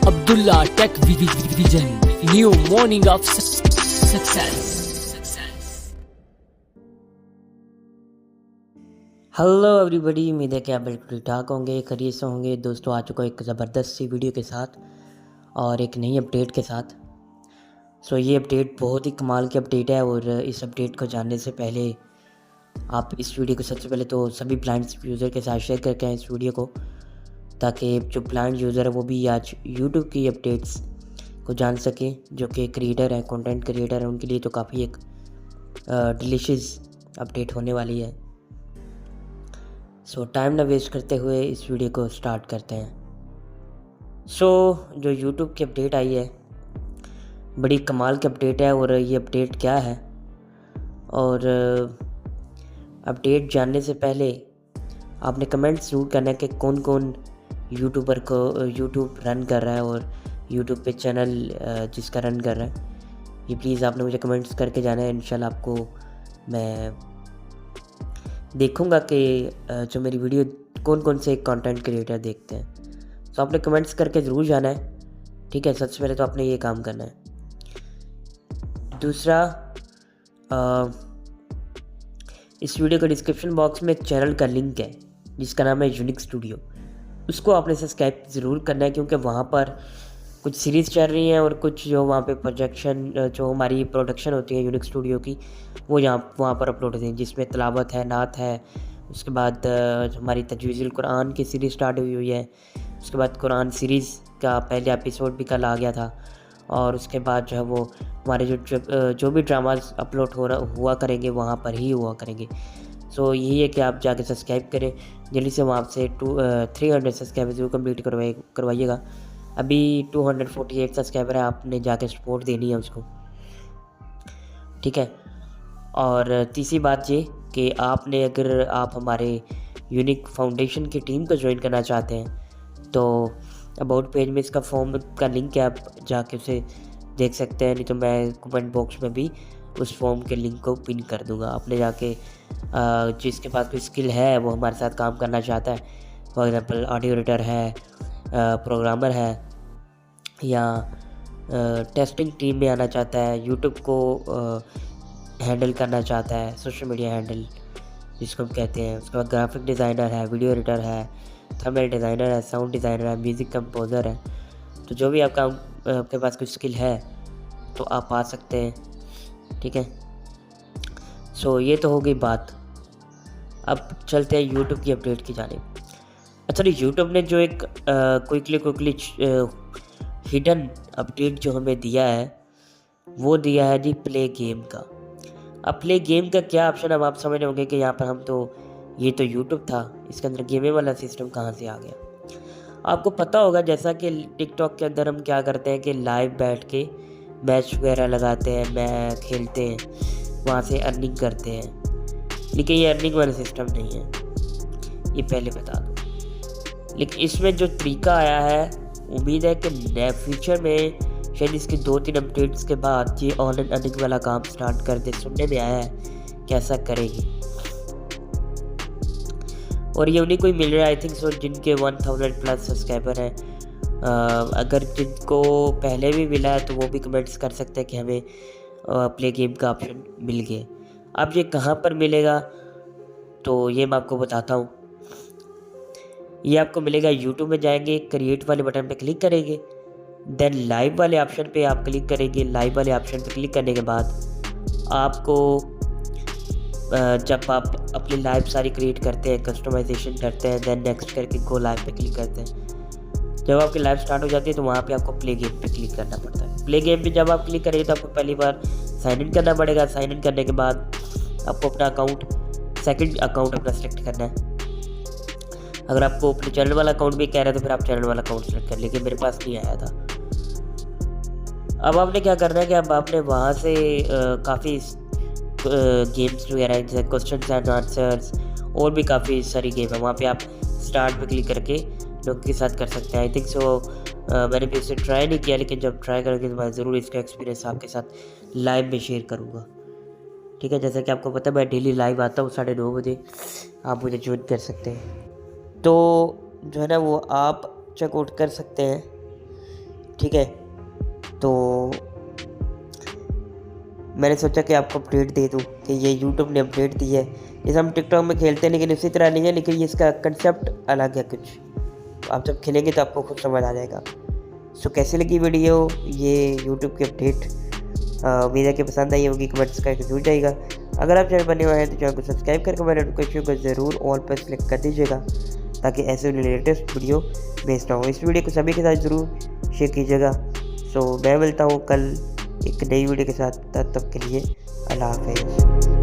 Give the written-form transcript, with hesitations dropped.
Abdullah Tech Vision, new morning of success. Hello everybody, उम्मीद है कि आप बिल्कुल ठीक ठाक होंगे, खैरियत से होंगे। दोस्तों आ चुका एक ज़बरदस्त सी वीडियो के साथ और एक नई अपडेट के साथ। ये अपडेट बहुत ही कमाल की अपडेट है और इस अपडेट को जानने से पहले आप इस वीडियो को सबसे पहले तो सभी ब्लाइंड यूज़र के साथ शेयर करके आए इस वीडियो को, ताकि जो ब्लाइंड यूज़र है वो भी आज यूट्यूब की अपडेट्स को जान सके, जो कि क्रिएटर है, कंटेंट क्रिएटर है, उनके लिए तो काफ़ी एक डिलीशियस अपडेट होने वाली है। टाइम ना वेस्ट करते हुए इस वीडियो को स्टार्ट करते हैं। जो यूट्यूब की अपडेट आई है, बड़ी कमाल की अपडेट है। और ये अपडेट क्या है, और अपडेट जानने से पहले आपने कमेंट्स ज़रूर करना है कि कौन कौन यूट्यूबर को यूट्यूब रन कर रहा है और यूट्यूब पे चैनल जिसका रन कर रहा है, ये प्लीज़ आपने मुझे कमेंट्स करके जाना है। इंशाल्लाह आपको मैं देखूंगा कि जो मेरी वीडियो कौन कौन से कंटेंट क्रिएटर देखते हैं। आपने कमेंट्स करके ज़रूर जाना है, ठीक है। सबसे पहले तो आपने ये काम करना है। दूसरा, इस वीडियो के डिस्क्रिप्शन बॉक्स में एक चैनल का लिंक है जिसका नाम है यूनिक स्टूडियो। उसको आपने सब्सक्राइब ज़रूर करना है, क्योंकि वहाँ पर कुछ सीरीज़ चल रही हैं और कुछ जो वहाँ पे प्रोजेक्शन जो हमारी प्रोडक्शन होती है यूनिक स्टूडियो की, वो वहाँ पर अपलोड होती है, जिसमें तिलावत है, नात है। उसके बाद हमारी तजवीज़ुल कुरान की सीरीज़ स्टार्ट हुई है। उसके बाद कुरान सीरीज़ का पहले एपिसोड भी कल आ गया था। और उसके बाद जो है वो हमारे जो भी ड्रामाज अपलोड हुआ करेंगे वहाँ पर ही हुआ करेंगे। यही है कि आप जाके सब्सक्राइब करें जल्दी से। वहाँ से 300 सब्सक्राइबर जरूर कम्प्लीट करवाइएगा। अभी 248 सब्सक्राइबर है, आपने जाके सपोर्ट देनी है उसको, ठीक है। और तीसरी बात ये कि आपने अगर आप हमारे यूनिक फाउंडेशन की टीम को ज्वाइन करना चाहते हैं तो अबाउट पेज में इसका फॉर्म का लिंक है, आप जाके उसे देख सकते हैं। नहीं तो मैं कमेंट बॉक्स में भी उस फॉर्म के लिंक को पिन कर दूंगा। आपने जाके जिसके पास कोई स्किल है, वो हमारे साथ काम करना चाहता है, फॉर एग्ज़ाम्पल ऑडियो एडिटर है, प्रोग्रामर है, या टेस्टिंग टीम में आना चाहता है, यूट्यूब को हैंडल करना चाहता है, सोशल मीडिया हैंडल जिसको हम कहते हैं। उसके बाद ग्राफिक डिज़ाइनर है, वीडियो एडिटर है, थंबनेल डिज़ाइनर है, साउंड डिज़ाइनर है, म्यूज़िक कंपोज़र है। तो जो भी आपके पास कुछ स्किल है तो आप आ सकते हैं, ठीक है। ये तो हो गई बात। अब चलते हैं यूट्यूब की अपडेट की जानिब। अच्छा, यूट्यूब ने जो एक क्विकली हिडन अपडेट जो हमें दिया है, वो दिया है जी प्ले गेम का। अब प्ले गेम का क्या ऑप्शन, अब आप समझ रहे होंगे कि यहाँ पर ये तो यूट्यूब था, इसके अंदर गेमें वाला सिस्टम कहाँ से आ गया। आपको पता होगा जैसा कि टिकटॉक के अंदर हम क्या करते हैं कि लाइव बैठ के मैच वगैरह लगाते हैं, मैच खेलते हैं, वहाँ से अर्निंग करते हैं। लेकिन ये अर्निंग वाला सिस्टम नहीं है, ये पहले बता दो। लेकिन इसमें जो तरीका आया है, उम्मीद है कि नए फ्यूचर में शायद इसके 2-3 अपडेट्स के बाद ये ऑनलाइन अर्निंग वाला काम स्टार्ट कर दे। सुनने में आया है कैसा करेगी, और ये उन्हीं को ही मिल रहा है आई थिंक सो जिनके 1000 प्लस सब्सक्राइबर हैं। अगर जिनको पहले भी मिला है तो वो भी कमेंट्स कर सकते हैं कि हमें प्ले गेम का ऑप्शन मिल गया। अब ये कहाँ पर मिलेगा, तो ये मैं आपको बताता हूँ। ये आपको मिलेगा, यूट्यूब में जाएंगे, क्रिएट वाले बटन पे क्लिक करेंगे, देन लाइव वाले ऑप्शन पे आप क्लिक करेंगे। लाइव वाले ऑप्शन पे क्लिक करने के बाद आपको जब आप अपनी लाइव सारी क्रिएट करते हैं, कस्टमाइजेशन करते हैं, देन नेक्स्ट करके गो लाइव पे क्लिक करते हैं। जब आपकी लाइव स्टार्ट हो जाती है तो वहाँ पे आपको प्ले गेम पे क्लिक करना पड़ता है। प्ले गेम पे जब आप क्लिक करेंगे तो आपको पहली बार साइन इन करना पड़ेगा। साइन इन करने के बाद आपको अपना सेकंड अकाउंट अपना सेलेक्ट करना है। अगर आपको अपने चैनल वाला अकाउंट भी कह रहा है तो फिर आप चैनल वाला अकाउंट सेलेक्ट कर, लेकिन मेरे पास नहीं आया था। अब आपने क्या करना है कि अब आपने वहाँ से काफ़ी गेम्स वगैरह जैसे क्वेश्चन एंड आंसर्स और भी काफ़ी सारी गेम है, वहाँ पे आप स्टार्ट पे क्लिक करके लोगों के साथ कर सकते हैं। आई थिंक सो मैंने भी उसे ट्राई नहीं किया, लेकिन जब ट्राई करेंगे तो मैं ज़रूर इसका एक्सपीरियंस आपके साथ लाइव में शेयर करूँगा, ठीक है। जैसा कि आपको पता है मैं डेली लाइव आता हूँ 9:30 बजे, आप मुझे ज्वाइन कर सकते हैं। तो जो है ना वो आप चेकआउट कर सकते हैं ठीक है। तो मैंने सोचा कि आपको अपडेट दे दूँ कि ये यूट्यूब ने अपडेट दी है। जैसे हम टिकटॉक में खेलते हैं लेकिन उसी तरह नहीं है, लेकिन ये इसका कंसेप्ट अलग है कुछ। तो आप जब खेलेंगे तो आपको खुद समझ आ जाएगा। सो कैसी लगी वीडियो ये यूट्यूब की अपडेट? उम्मीद है कि पसंद आई होगी। कमेंट्स करके जरूर जाएगा। अगर आप चैनल बने हुए हैं तो चैनल को सब्सक्राइब करके मेरे नोटिफिकेशन को ज़रूर ऑल पर क्लिक कर दीजिएगा ताकि ऐसे लेटेस्ट वीडियो भेज ना हो। इस वीडियो को सभी के साथ ज़रूर शेयर कीजिएगा। सो मैं मिलता हूँ कल एक नई वीडियो के साथ, तब तक के लिए अल्लाह हाफ़िज़।